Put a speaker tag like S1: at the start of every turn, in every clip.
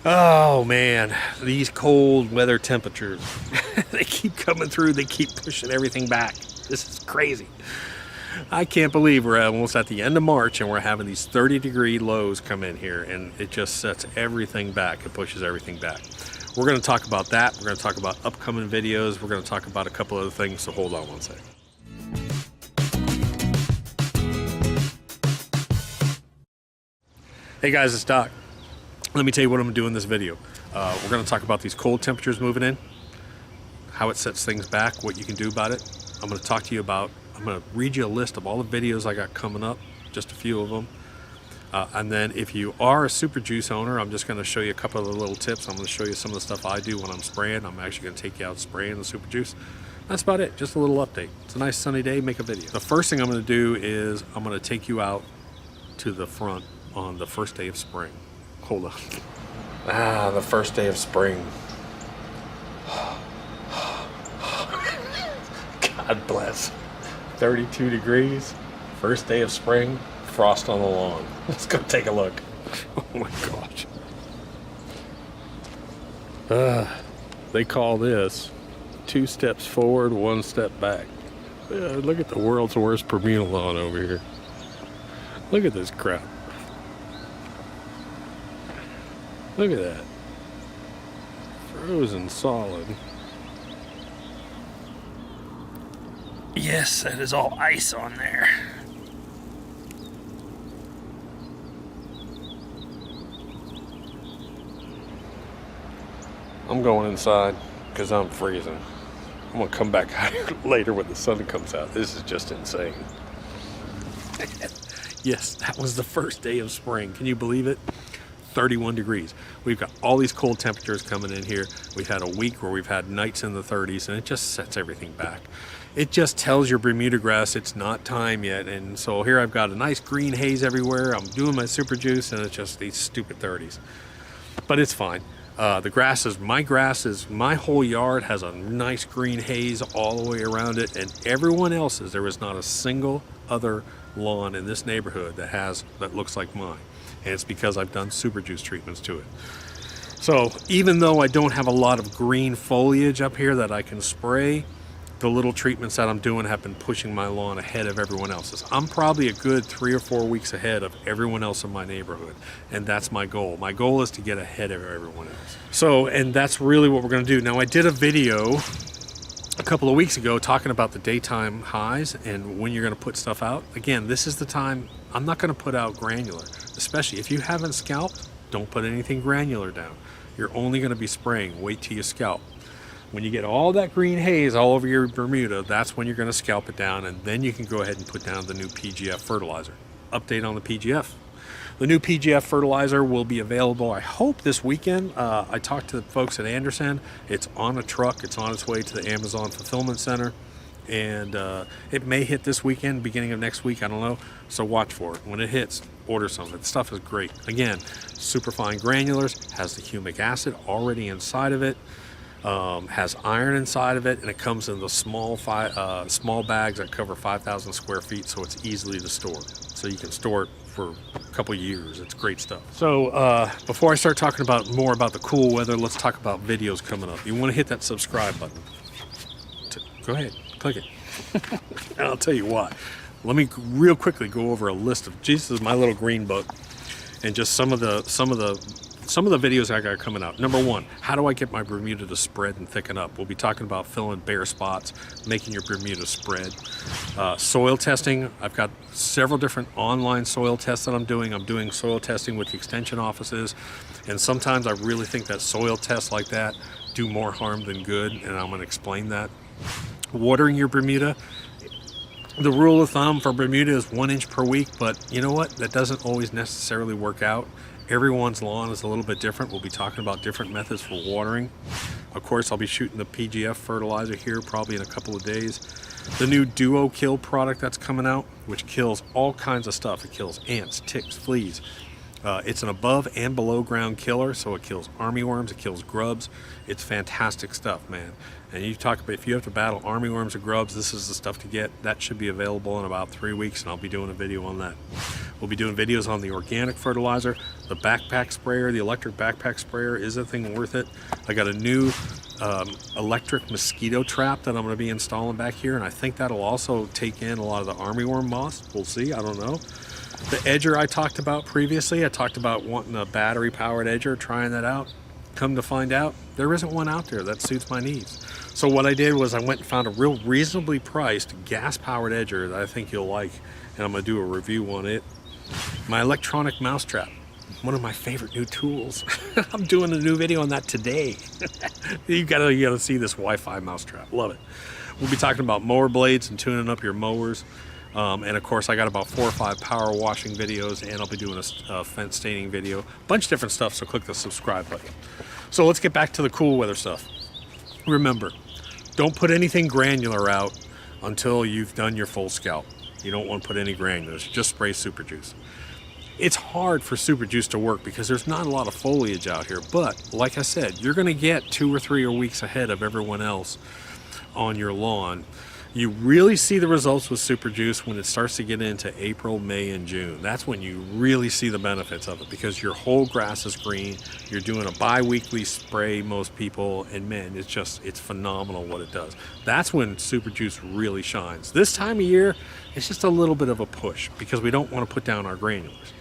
S1: Oh man, these cold weather temperatures, they keep coming through, they keep pushing everything back. This is crazy. I can't believe we're almost at the end of March and we're having these 30-degree lows come in here, and it just sets everything back. It pushes everything back. We're going to talk about that. We're going to talk about upcoming videos. We're going to talk about a couple other things, so hold on one second. Hey guys, it's Doc. Let me tell you what I'm going to do in this video. We're going to talk about these cold temperatures moving in, how it sets things back, what you can do about it. I'm going to talk to you about, I'm going to read you a list of all the videos I got coming up, just a few of them. And then if you are a Super Juice owner, I'm just going to show you a couple of the little tips. I'm going to show you some of the stuff I do when I'm spraying. I'm actually going to take you out spraying the Super Juice. That's about it, just a little update. It's a nice sunny day, make a video. The first thing I'm going to do is I'm going to take you out to the front on the first day of spring. Hold on. The first day of spring. God bless. 32 degrees, first day of spring, frost on the lawn. Let's go take a look. Oh my gosh. They call this 2 steps forward, 1 step back. Look at the world's worst Bermuda lawn over here. Look at this crap. Look at that. Frozen solid. Yes, that is all ice on there. I'm going inside because I'm freezing. I'm gonna come back out here later when the sun comes out. This is just insane. Yes, that was the first day of spring. Can you believe it? 31 degrees. We've got all these cold temperatures coming in here. We've had a week where we've had nights in the 30s, and it just sets everything back. It just tells your Bermuda grass it's not time yet. And so here I've got a nice green haze everywhere. I'm doing my Super Juice, and it's just these stupid 30s. But it's fine. My whole yard has a nice green haze all the way around it, and everyone else's, there is not a single other lawn in this neighborhood that looks like mine. And it's because I've done Super Juice treatments to it. So even though I don't have a lot of green foliage up here that I can spray, the little treatments that I'm doing have been pushing my lawn ahead of everyone else's. I'm probably a good 3 or 4 weeks ahead of everyone else in my neighborhood, and that's my goal. My goal is to get ahead of everyone else. So, and that's really what we're going to do. Now, I did a video a couple of weeks ago talking about the daytime highs and when you're going to put stuff out. Again, this is the time. I'm not going to put out granular, especially if you haven't scalped. Don't put anything granular down. You're only going to be spraying. Wait till you scalp. When you get all that green haze all over your Bermuda, that's when you're going to scalp it down, and then you can go ahead and put down the new PGF fertilizer. Update on the PGF. The new PGF fertilizer will be available, I hope, this weekend. I talked to the folks at Anderson. It's on a truck. It's on its way to the Amazon Fulfillment Center, and it may hit this weekend, beginning of next week. I don't know. So watch for it. When it hits, order some. That stuff is great. Again, super fine granulars, has the humic acid already inside of it. Has iron inside of it, and it comes in the small bags that cover 5,000 square feet, so it's easily to store. So you can store it for a couple years. It's great stuff. So before I start talking more about the cool weather, let's talk about videos coming up. You want to hit that subscribe button. Go ahead, click it. And I'll tell you why. Let me real quickly go over a list of, this is my little green book, and just some of the videos I got coming out. Number 1, how do I get my Bermuda to spread and thicken up? We'll be talking about filling bare spots, making your Bermuda spread. Soil testing, I've got several different online soil tests that I'm doing. I'm doing soil testing with the extension offices, and sometimes I really think that soil tests like that do more harm than good, and I'm going to explain that. Watering your Bermuda. The rule of thumb for Bermuda is 1 inch per week, but you know what? That doesn't always necessarily work out. Everyone's lawn is a little bit different. We'll be talking about different methods for watering. Of course, I'll be shooting the PGF fertilizer here probably in a couple of days. The new Duo Kill product that's coming out, which kills all kinds of stuff. It kills ants, ticks, fleas. It's an above and below ground killer, so it kills armyworms, it kills grubs. It's fantastic stuff, man. And you talk about if you have to battle armyworms or grubs, this is the stuff to get. That should be available in about 3 weeks, and I'll be doing a video on that. We'll be doing videos on the organic fertilizer, the backpack sprayer. The electric backpack sprayer is a thing worth it. I got a new electric mosquito trap that I'm going to be installing back here, and I think that'll also take in a lot of the armyworm moths. We'll see, I don't know. The edger I talked about previously, I talked about wanting a battery powered edger, trying that out. Come to find out, there isn't one out there that suits my needs. So what I did was I went and found a real reasonably priced gas powered edger that I think you'll like, and I'm going to do a review on it. My electronic mousetrap, one of my favorite new tools. I'm doing a new video on that today. you gotta see this Wi-Fi mousetrap. Love it. We'll be talking about mower blades and tuning up your mowers. And of course, I got about 4 or 5 power washing videos, and I'll be doing a fence staining video. Bunch of different stuff, so click the subscribe button. So let's get back to the cool weather stuff. Remember, don't put anything granular out until you've done your full scalp. You don't want to put any granulars, just spray super juice. It's hard for super juice to work because there's not a lot of foliage out here, but like I said, you're going to get 2 or 3 weeks ahead of everyone else on your lawn. You really see the results with super juice when it starts to get into April, May, and June. That's when you really see the benefits of it because your whole grass is green. You're doing a bi-weekly spray, most people, and man, it's phenomenal what it does. That's when super juice really shines. This time of year, it's just a little bit of a push because we don't want to put down our granulars.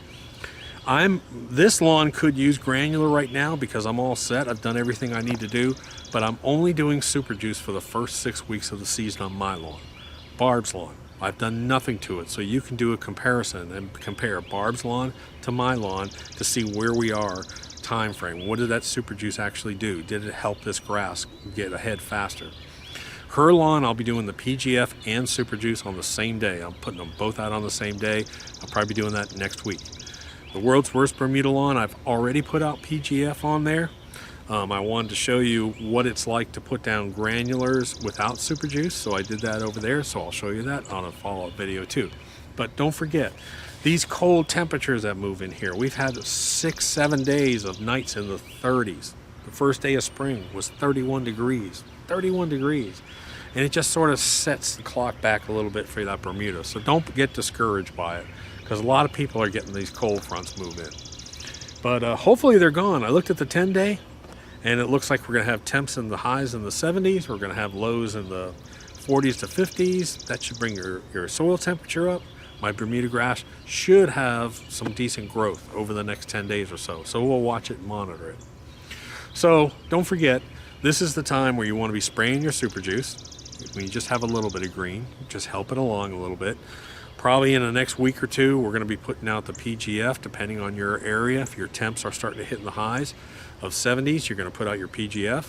S1: This lawn could use granular right now because I'm all set. I've done everything I need to do, but I'm only doing super juice for the first 6 weeks of the season on my lawn. Barb's lawn, I've done nothing to it, so you can do a comparison and compare Barb's lawn to my lawn to see where we are time frame. What did that super juice actually do? Did it help this grass get ahead faster? Her lawn, I'll be doing the PGF and super juice on the same day. I'm putting them both out on the same day. I'll probably be doing that next week. The world's worst Bermuda lawn, I've already put out PGF on there. I wanted to show you what it's like to put down granulars without super juice, so I did that over there, so I'll show you that on a follow-up video too. But don't forget, these cold temperatures that move in here, we've had 6-7 days of nights in the 30s. The first day of spring was 31 degrees, and it just sort of sets the clock back a little bit for that Bermuda, so don't get discouraged by it, because a lot of people are getting these cold fronts move in. But hopefully they're gone. I looked at the 10-day, and it looks like we're going to have temps in the highs in the 70s. We're going to have lows in the 40s to 50s. That should bring your soil temperature up. My Bermuda grass should have some decent growth over the next 10 days or so. So we'll watch it and monitor it. So don't forget, this is the time where you want to be spraying your super juice. When you just have a little bit of green, just help it along a little bit. Probably in the next week or two, we're going to be putting out the PGF, depending on your area. If your temps are starting to hit in the highs of 70s, you're going to put out your PGF.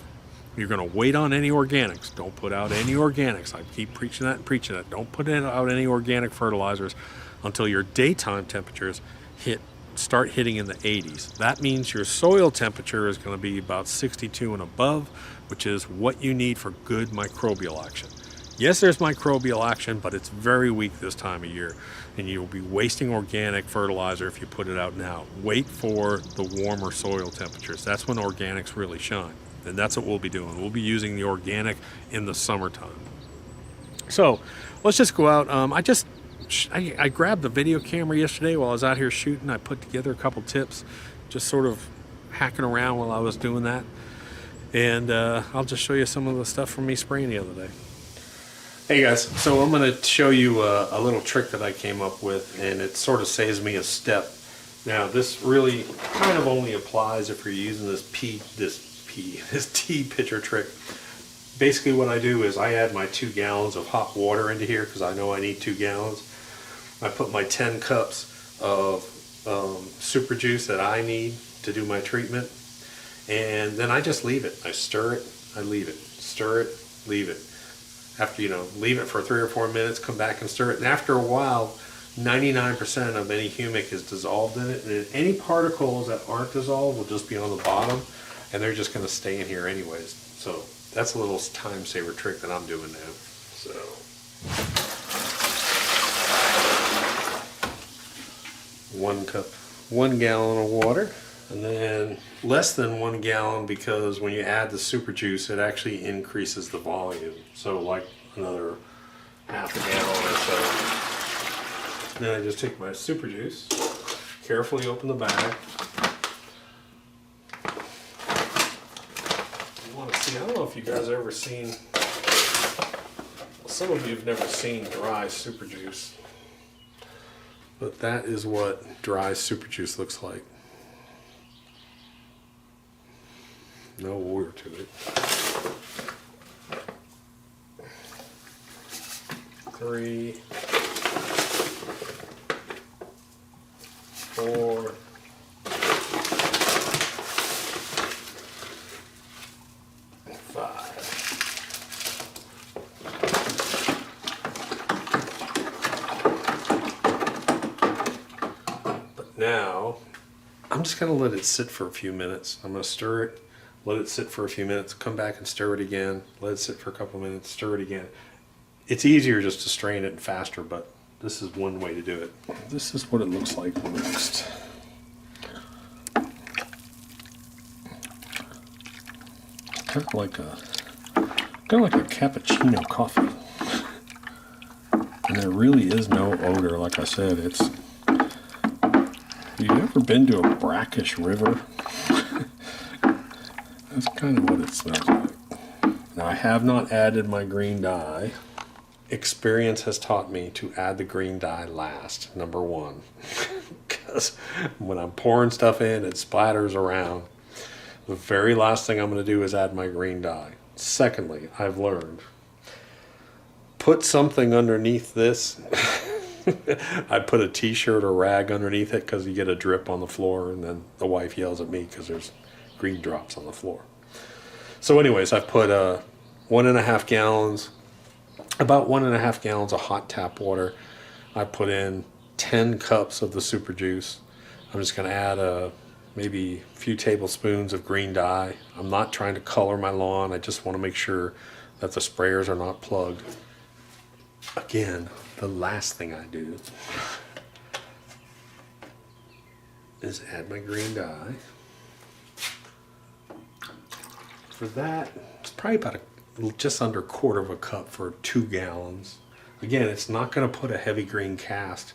S1: You're going to wait on any organics. Don't put out any organics. I keep preaching that and preaching that. Don't put out any organic fertilizers until your daytime temperatures start hitting in the 80s. That means your soil temperature is going to be about 62 and above, which is what you need for good microbial action. Yes, there's microbial action, but it's very weak this time of year, and you'll be wasting organic fertilizer if you put it out now. Wait for the warmer soil temperatures. That's when organics really shine, and that's what we'll be doing. We'll be using the organic in the summertime. So let's just go out. I grabbed the video camera yesterday while I was out here shooting. I put together a couple tips, just sort of hacking around while I was doing that, and I'll just show you some of the stuff from me spraying the other day. Hey guys, so I'm going to show you a little trick that I came up with, and it sort of saves me a step. Now this really kind of only applies if you're using this tea pitcher trick. Basically what I do is I add my 2 gallons of hot water into here because I know I need 2 gallons. I put my 10 cups of super juice that I need to do my treatment, and then I just leave it. I stir it, I leave it, stir it, leave it. After, leave it for 3 or 4 minutes, come back and stir it. And after a while, 99% of any humic is dissolved in it. And any particles that aren't dissolved will just be on the bottom, and they're just going to stay in here anyways. So that's a little time saver trick that I'm doing now. So 1 gallon of water. And then less than 1 gallon, because when you add the super juice, it actually increases the volume. So like another half a gallon or Then I just take my super juice, carefully open the bag. You want to see, I don't know if you guys have ever seen, some of you have never seen dry super juice, but that is what dry super juice looks like. No water to it. 3, 4, 5. But now, I'm just going to let it sit for a few minutes. I'm going to stir it, let it sit for a few minutes, come back and stir it again, let it sit for a couple minutes, stir it again. It's easier just to strain it faster, but this is one way to do it. This is what it looks like next. Kind of like a cappuccino coffee. And there really is no odor, like I said. It's. Have you ever been to a brackish river? That's kind of what it smells like. Now I have not added my green dye. Experience has taught me to add the green dye last, number one. Because when I'm pouring stuff in, it splatters around. The very last thing I'm going to do is add my green dye. Secondly, I've learned, put something underneath this. I put a t-shirt or rag underneath it because you get a drip on the floor, and then the wife yells at me because there's green drops on the floor. So anyways, I've put 1.5 gallons, about 1.5 gallons of hot tap water. I put in 10 cups of the super juice. I'm just going to add maybe a few tablespoons of green dye. I'm not trying to color my lawn. I just want to make sure that the sprayers are not plugged. Again, the last thing I do is add my green dye. For that, it's probably about just under 1/4 cup for 2 gallons. Again, it's not going to put a heavy green cast.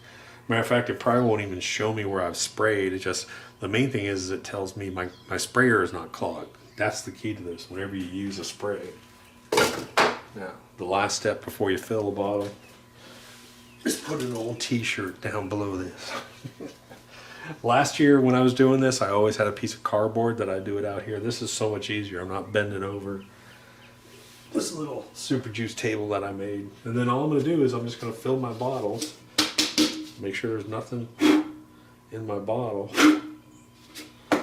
S1: Matter of fact, it probably won't even show me where I've sprayed. It just, the main thing is it tells me my sprayer is not clogged. That's the key to this whenever you use a spray. Now, the last step before you fill the bottle is put an old t-shirt down below this. Last year when I was doing this, I always had a piece of cardboard that I do it out here. This is so much easier. I'm not bending over this little super juice table that I made. And then all I'm going to do is I'm just going to fill my bottles. Make sure there's nothing in my bottle. And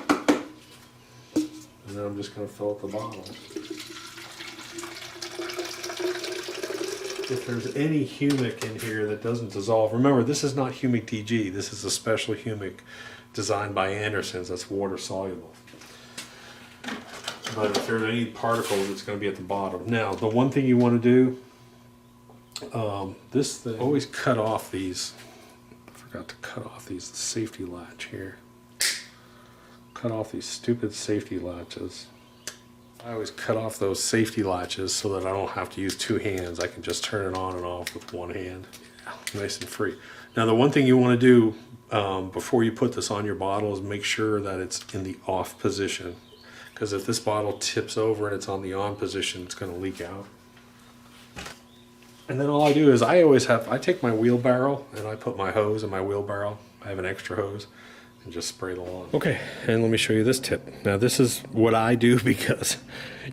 S1: then I'm just going to fill up the bottle. If there's any humic in here that doesn't dissolve, remember this is not Humic DG. This is a special humic designed by Anderson's that's water soluble. But if there's any particles, it's going to be at the bottom. Now, the one thing you want to do, this thing, always cut off these. I forgot to cut off these safety latch here. Cut off these stupid safety latches. I always cut off those safety latches so that I don't have to use 2 hands. I can just turn it on and off with 1 hand. Yeah, nice and free. Now, the one thing you want to do before you put this on your bottle is make sure that it's in the off position. Because if this bottle tips over and it's on the on position, it's going to leak out. And then all I do is I take my wheelbarrow and I put my hose in my wheelbarrow. I have an extra hose and just spray the lawn. Okay, and let me show you this tip. Now this is what I do because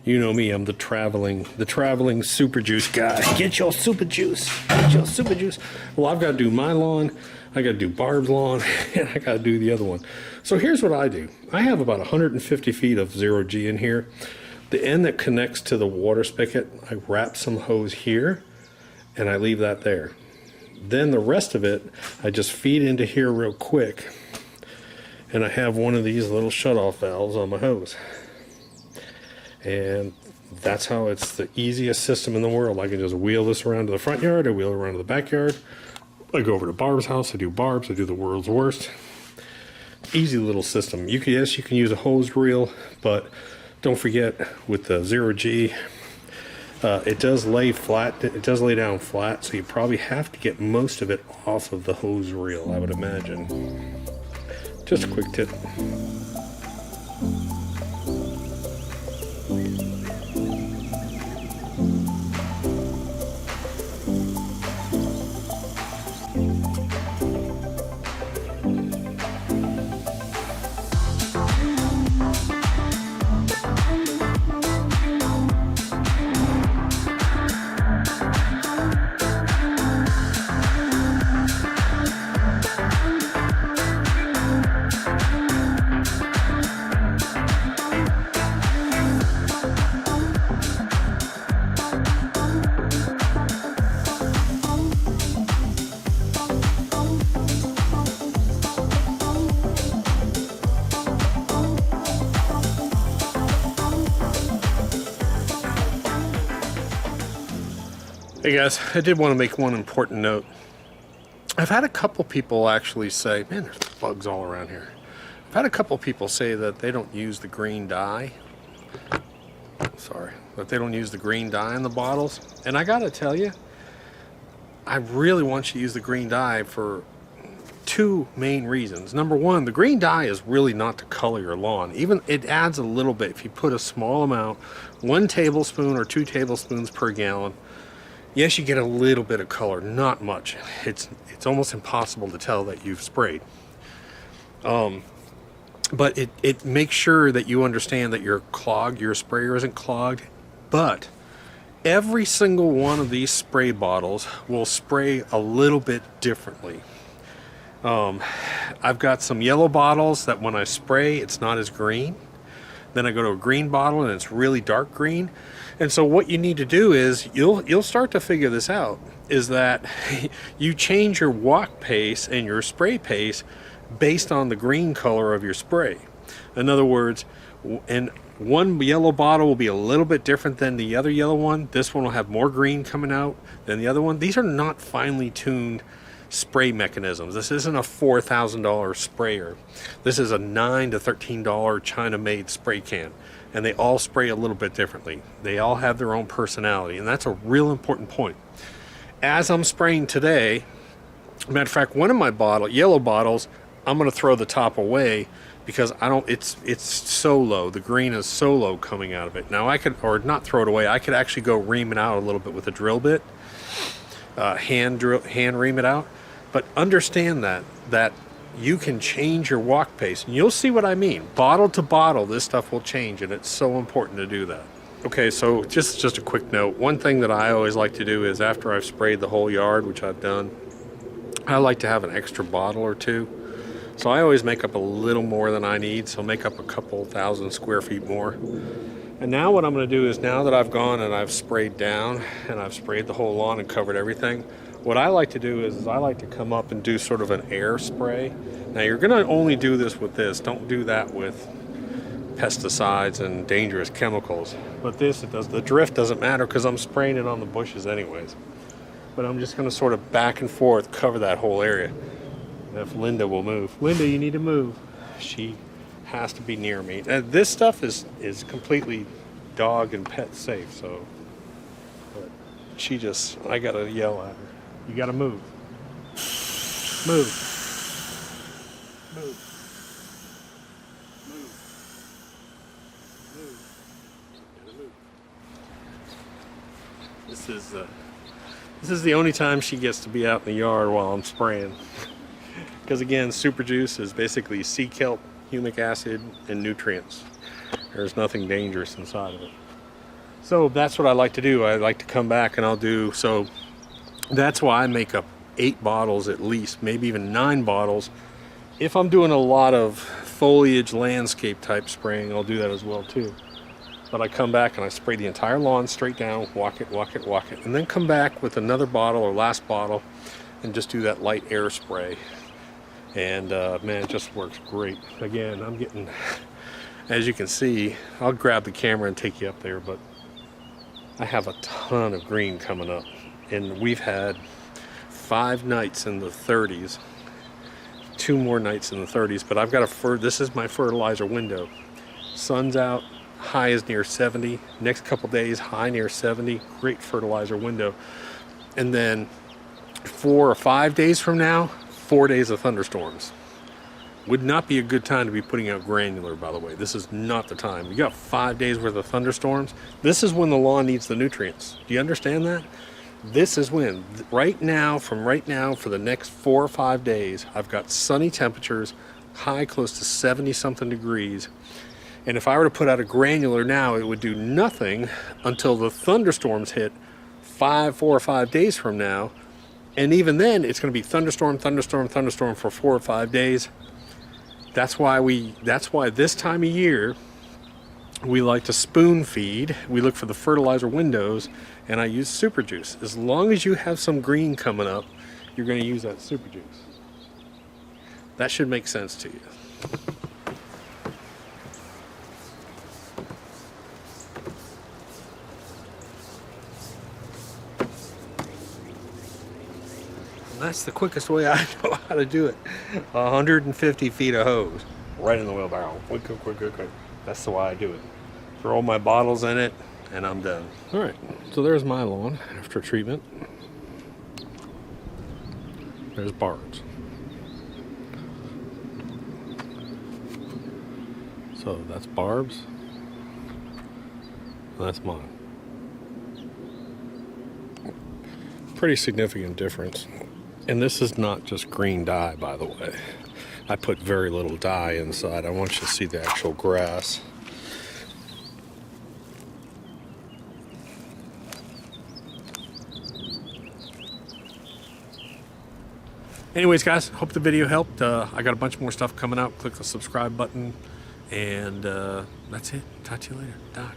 S1: you know me, I'm the traveling super juice guy. Get your super juice. Get your super juice. Well, I've got to do my lawn. I got to do Barb's lawn, and I got to do the other one. So here's what I do. I have about 150 feet of 0G in here. The end that connects to the water spigot, I wrap some hose here, and I leave that there. Then the rest of it, I just feed into here real quick, and I have one of these little shutoff valves on my hose. And that's how it's the easiest system in the world. I can just wheel this around to the front yard, I wheel it around to the backyard. I go over to Barb's house, I do Barb's, I do the world's worst. Easy little system. Yes, you can use a hose reel, but don't forget with the 0G, It does lay flat. It does lay down flat, so you probably have to get most of it off of the hose reel, I would imagine. Just a quick tip. Hey guys, I did want to make one important note. I've had a couple people actually say, man, there's bugs all around here. I've had a couple people say that they don't use the green dye. Sorry, that they don't use the green dye in the bottles. And I gotta tell you, I really want you to use the green dye for two main reasons. Number one, the green dye is really not to color your lawn. Even it adds a little bit. If you put a small amount, 1 tablespoon or 2 tablespoons per gallon, yes, you get a little bit of color, not much. It's almost impossible to tell that you've sprayed. But it makes sure that you understand that your sprayer isn't clogged. But every single one of these spray bottles will spray a little bit differently. I've got some yellow bottles that when I spray, it's not as green. Then I go to a green bottle and it's really dark green. And so what you need to do is you'll start to figure this out, is that you change your walk pace and your spray pace based on the green color of your spray. In other words, and one yellow bottle will be a little bit different than the other yellow one. This one will have more green coming out than the other one. These are not finely tuned spray mechanisms. This isn't a $4,000 sprayer. This is a $9 to $13 China-made spray can, and they all spray a little bit differently. They all have their own personality, and that's a real important point. As I'm spraying today, matter of fact, one of my yellow bottles, I'm going to throw the top away because it's so low. The green is so low coming out of it. Now I could, or not throw it away, I could actually go ream it out a little bit with a drill bit, hand ream it out. But understand that you can change your walk pace, and you'll see what I mean. Bottle to bottle, this stuff will change, and it's so important to do that. Okay, so just a quick note. One thing that I always like to do is after I've sprayed the whole yard, which I've done, I like to have an extra bottle or two. So I always make up a little more than I need, so make up a couple thousand square feet more. And now what I'm going to do is, now that I've gone and I've sprayed down and I've sprayed the whole lawn and covered everything, what I like to do is I like to come up and do sort of an air spray. Now you're going to only do this with this. Don't do that with pesticides and dangerous chemicals. But this, it does. The drift doesn't matter because I'm spraying it on the bushes anyways. But I'm just going to sort of back and forth cover that whole area. If Linda will move. Linda, you need to move. She has to be near me. This stuff is completely dog and pet safe, so but I gotta yell at her. You gotta move. Move. Move. Move. Move. Gotta move. This is the only time she gets to be out in the yard while I'm spraying. Because again, super juice is basically sea kelp, humic acid, and nutrients. There's nothing dangerous inside of it. So that's what I like to do. I like to come back and I'll do, so that's why I make up 8 bottles at least, maybe even 9 bottles. If I'm doing a lot of foliage landscape type spraying, I'll do that as well too. But I come back and I spray the entire lawn straight down, walk it, walk it, walk it, and then come back with another bottle or last bottle and just do that light air spray. And man, it just works great. Again, I'm getting, as you can see, I'll grab the camera and take you up there, but I have a ton of green coming up. And we've had 5 nights in the 30s, 2 more nights in the 30s, but I've got this is my fertilizer window. Sun's out, high is near 70. Next couple days, high near 70. Great fertilizer window. And then 4 or 5 days from now, 4 days of thunderstorms. Would not be a good time to be putting out granular, by the way. This is not the time. You got 5 days worth of thunderstorms. This is when the lawn needs the nutrients. Do you understand that? This is when, right now, for the next 4 or 5 days, I've got sunny temperatures, high close to 70 something degrees. And if I were to put out a granular now, it would do nothing until the thunderstorms hit 4 or 5 days from now. And even then, it's going to be thunderstorm, thunderstorm, thunderstorm for 4 or 5 days. That's why this time of year, we like to spoon feed. We look for the fertilizer windows, and I use super juice. As long as you have some green coming up, you're going to use that super juice. That should make sense to you. That's the quickest way I know how to do it. 150 feet of hose right in the wheelbarrow. Quick, quick, quick, quick, quick. That's the way I do it. Throw my bottles in it, and I'm done. All right, so there's my lawn after treatment. There's Barb's. So that's Barb's. And that's mine. Pretty significant difference. And this is not just green dye, by the way. I put very little dye inside. I want you to see the actual grass. Anyways, guys, hope the video helped. I got a bunch more stuff coming out. Click the subscribe button. And that's it. Talk to you later. Doc.